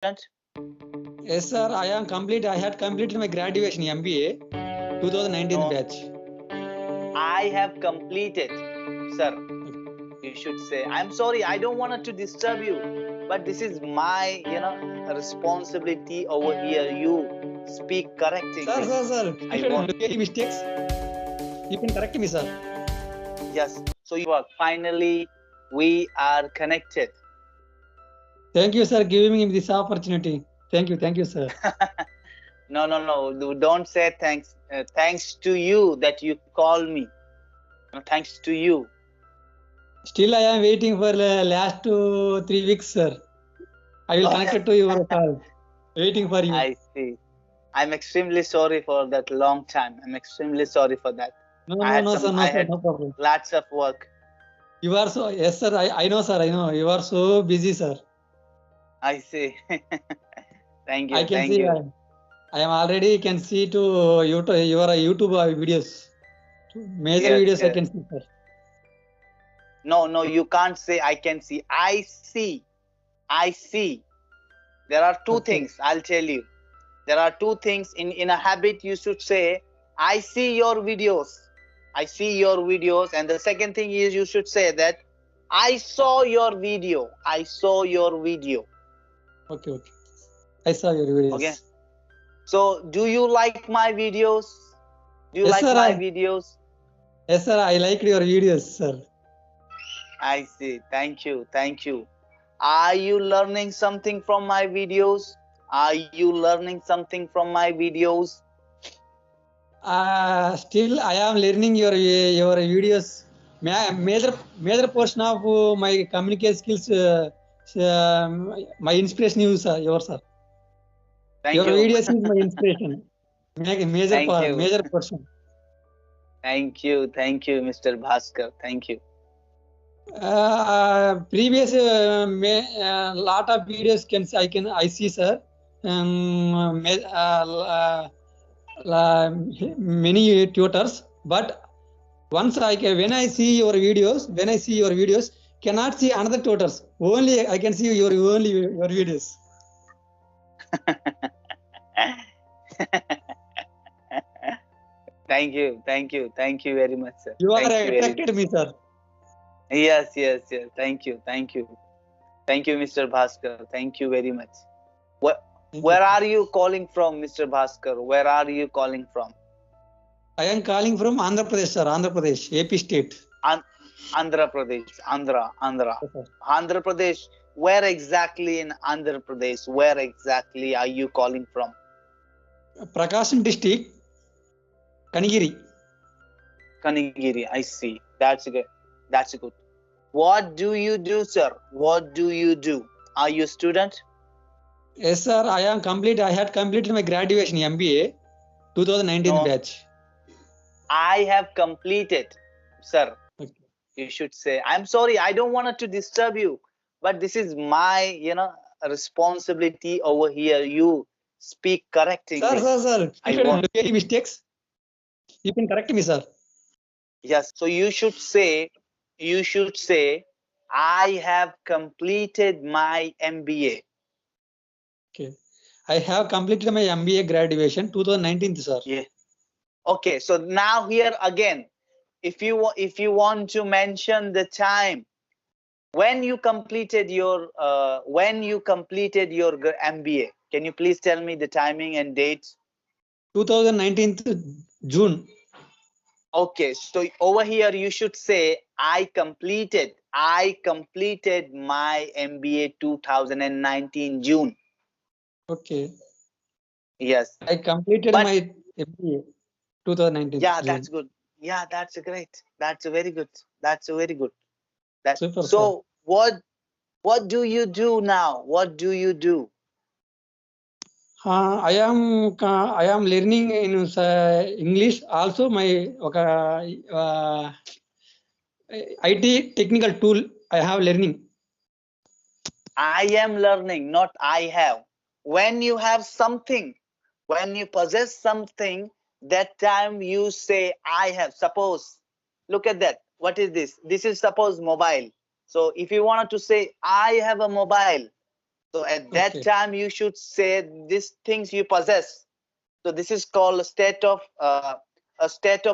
Yes, sir. I am complete. I had completed my graduation MBA 2019 No, batch. I have completed, sir. You should say. I'm sorry. I don't want to disturb you, but this is my, responsibility over here. You speak correct Sir, English. sir, sir. I If I want. do any mistakes, you can correct me, sir. Yes. So you are finally. We are connected. Thank you, sir, giving me this opportunity. Thank you, sir. No. Don't say thanks. Thanks to you that you call me. Thanks to you. Still, I am waiting for last 3 weeks, sir. I will connect to your call. Waiting for you. I see. I'm extremely sorry for that long time. I'm extremely sorry for that. No, I sir, had no problem. lots of work. You are so, yes, sir. I know, sir. I know. You are so busy, sir. I see. Thank I you. can Thank see. you. I am already can see to YouTube, your YouTube videos. Major Yes, videos I yes. can see, sir. No, you can't say I can see. I see. I see. There are two Okay. things. I'll tell you. There are two things in a habit. You should say, I see your videos. I see your videos. And the second thing is you should say that I saw your video. I saw your video. Okay. I saw your Okay. videos. So do you like my videos? Do you Yes, like sir. my videos? Yes, sir. I liked your videos, sir. I see. Thank you. Thank you. Are you learning something from my videos? Are you learning something from my videos? Still, I am learning your videos. Major portion of my communication skills. My inspiration is yours, sir. Thank Your you. videos is my inspiration. Thank you. Major portion. Thank you. Thank you, Mr. Bhaskar. Thank you. Previous lot of videos I see, sir. Many tutors, but when I see your videos, cannot see another tutors. Only I can see your videos. Thank you. Thank you. Thank you very much, sir. You are Thank you very attracted much. me, sir. Yes. Thank you. Thank you. Thank you, Mr. Bhaskar. Thank you very much. Where, Thank you. where are you calling from, Mr. Bhaskar? Where are you calling from? I am calling from Andhra Pradesh, sir. Andhra Pradesh, AP state. Andhra Pradesh. Andhra. Yes, sir. Andhra Pradesh. Where exactly in Andhra Pradesh? Where exactly are you calling from? Prakasam district, Kanigiri. Kanigiri. I see. That's good. That's good. What do you do, sir? What do you do? Are you a student? Yes, sir. I had completed my graduation MBA 2019 No, batch. I have completed, sir. Okay. You should say. I'm sorry. I don't want to disturb you, but this is my, responsibility over here. You speak correct English. Sir. I If I want. do any mistakes, you can correct me, sir. Yes. So you should say. I have completed my MBA. Okay. I have completed my MBA graduation 2019, sir. Yeah. Okay. So now here again, if you want to mention the time when you completed your MBA, can you please tell me the timing and dates? 2019 June. Okay, so over here you should say I completed my MBA 2019 June. Okay. Yes. I completed But my MBA 2019 yeah, June. that's good. Yeah, that's great. That's very good. That's very good. Super, sir. So what do you do now? What do you do? I am learning in English. Also, my IT technical tool I have learning. I am learning, not I have. When you have something, when you possess something, that time you say I have. Suppose, look at that. What is this? This is suppose mobile. So if you wanted to say I have a mobile, So at that Okay. time, you should say these things you possess. So this is called a state of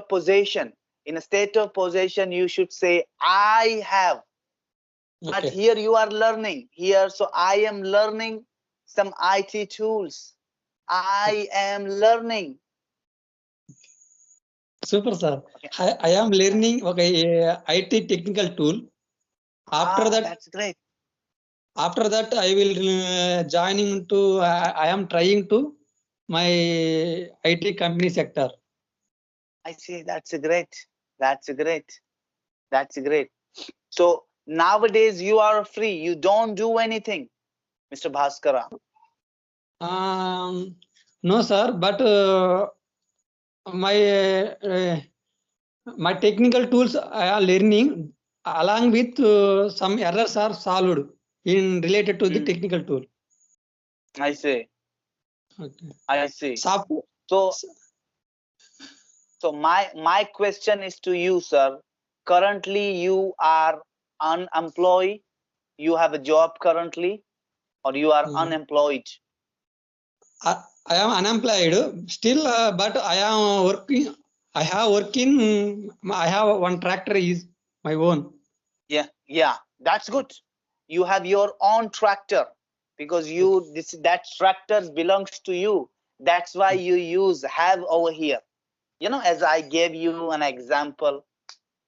possession. In a state of possession, you should say I have. But Okay. here you are learning here. So I am learning some IT tools. I am learning. Super, sir. Okay. I am learning IT technical tool. After that, That's great. I will joining to. I am trying to my IT company sector. I see. That's great. That's great. That's great. So nowadays you are free. You don't do anything, Mr. Bhaskara. No, sir. But my my technical tools I am learning along with some errors are solved in related to the Hmm. technical tool. I see. Okay. I see. Software. So so my question is to you, sir. Currently you are unemployed. You have a job currently, or you are unemployed. I am unemployed still, but I am working. I have working. I have one tractor is my own. Yeah, that's good. You have your own tractor because you that tractor belongs to you. That's why you use have over here. As I gave you an example.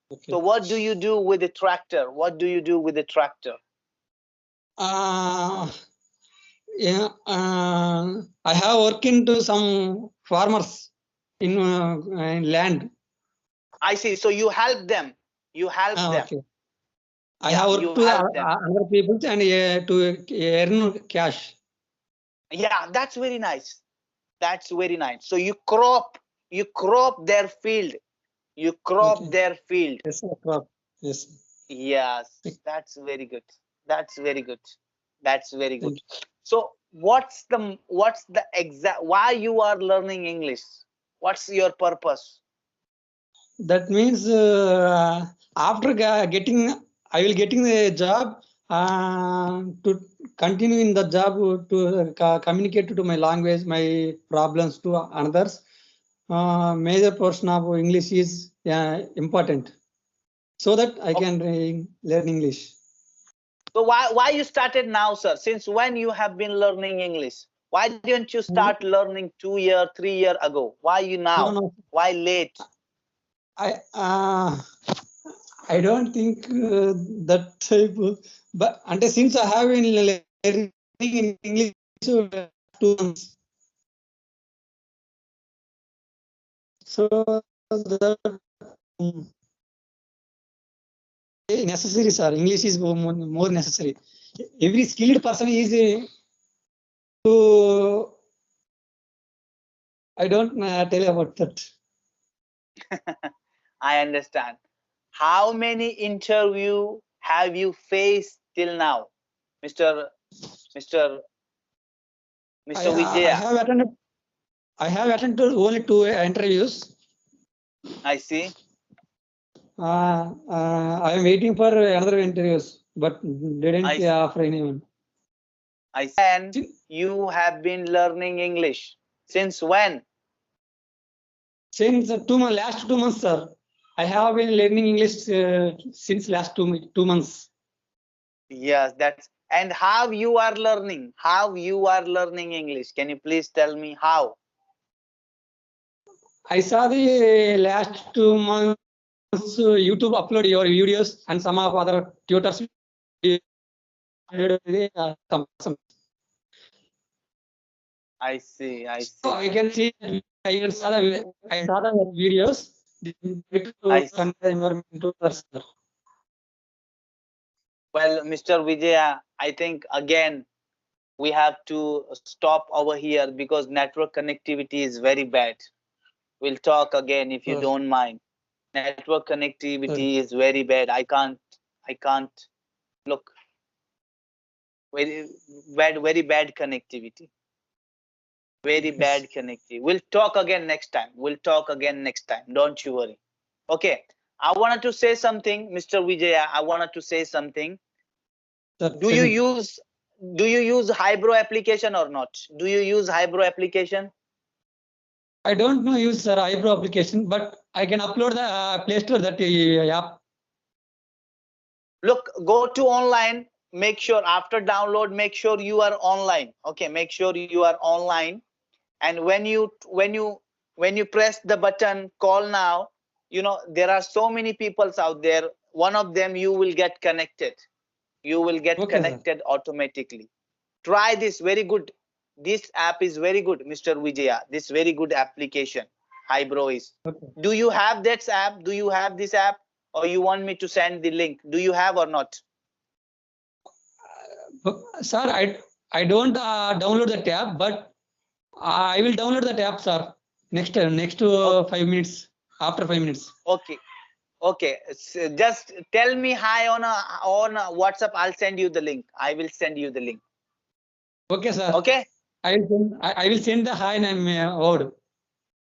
So Okay. what do you do with the tractor? What do you do with the tractor? Yeah. I have working to some farmers in land. I see. So you help them. You help them. Okay. I Yeah, have worked you to help them. other people and to earn cash. Yeah, that's very nice. That's very nice. So you crop their field. You crop Okay. their field. Yes, sir, crop. Yes. Yes, that's very good. That's very good. That's very good. Thank you. So what's the exact why you are learning English? What's your purpose? That means after getting, I will getting the job to continue in the job to communicate to my language, my problems to others. Major portion of English is important, so that I Okay. can learn English. So why you started now, sir? Since when you have been learning English? Why didn't you No, start learning 2 year, 3 year ago? Why you now? no, Why late? I don't think that type. But until since I have been learning in English 2 months, so that mm, necessary, sir. English is more necessary. Every skilled person is to. I don't tell about that. I understand. How many interview have you faced till now, Mr. Mr. Mr. I Vijaya? have attended. I have attended only 2 interviews. I see. I am waiting for another interviews, but didn't I offer anyone. I see. And you have been learning English since when? Since last 2 months, sir. I have been learning English since last 2 months. Yes, that's and how you are learning? How you are learning English? Can you please tell me how? I saw the last 2 months YouTube upload your videos and some of other tutors. I see. I So see. I can see. I saw the videos. I To see. convey the environment to others, sir. Well, Mr. Vijaya, I think again we have to stop over here because network connectivity is very bad. We'll talk again if you Sir, don't mind. Network sir. connectivity is very bad. I can't look very very bad connectivity. Very Okay, sir. bad connectivity. We'll talk again next time. We'll talk again next time. Don't you worry. Okay. I wanted to say something, Mr. Vijaya. I wanted to say something. Sir, Do you second. use do you use Highbrow application or not? Do you use Highbrow application? I don't know use sir eyebrow application, but I can upload the Play Store that app. Look, go to online. Make sure after download, make sure you are online. Okay, make sure you are online. And when you press the button call now, you know there are so many peoples out there. One of them you will get connected. You will get Okay, sir. connected automatically. Try this, very good. This app is very good, Mr. Vijaya. This very good application. Highbrow is. Okay. Do you have that app? Do you have this app? Or you want me to send the link? Do you have or not? Sir, I don't download the app, but I will download that app, sir. Next 5 minutes. After 5 minutes. Okay. Okay. Just tell me hi on WhatsApp. I'll send you the link. I will send you the link. Okay, sir. Okay. I will send the hi and word.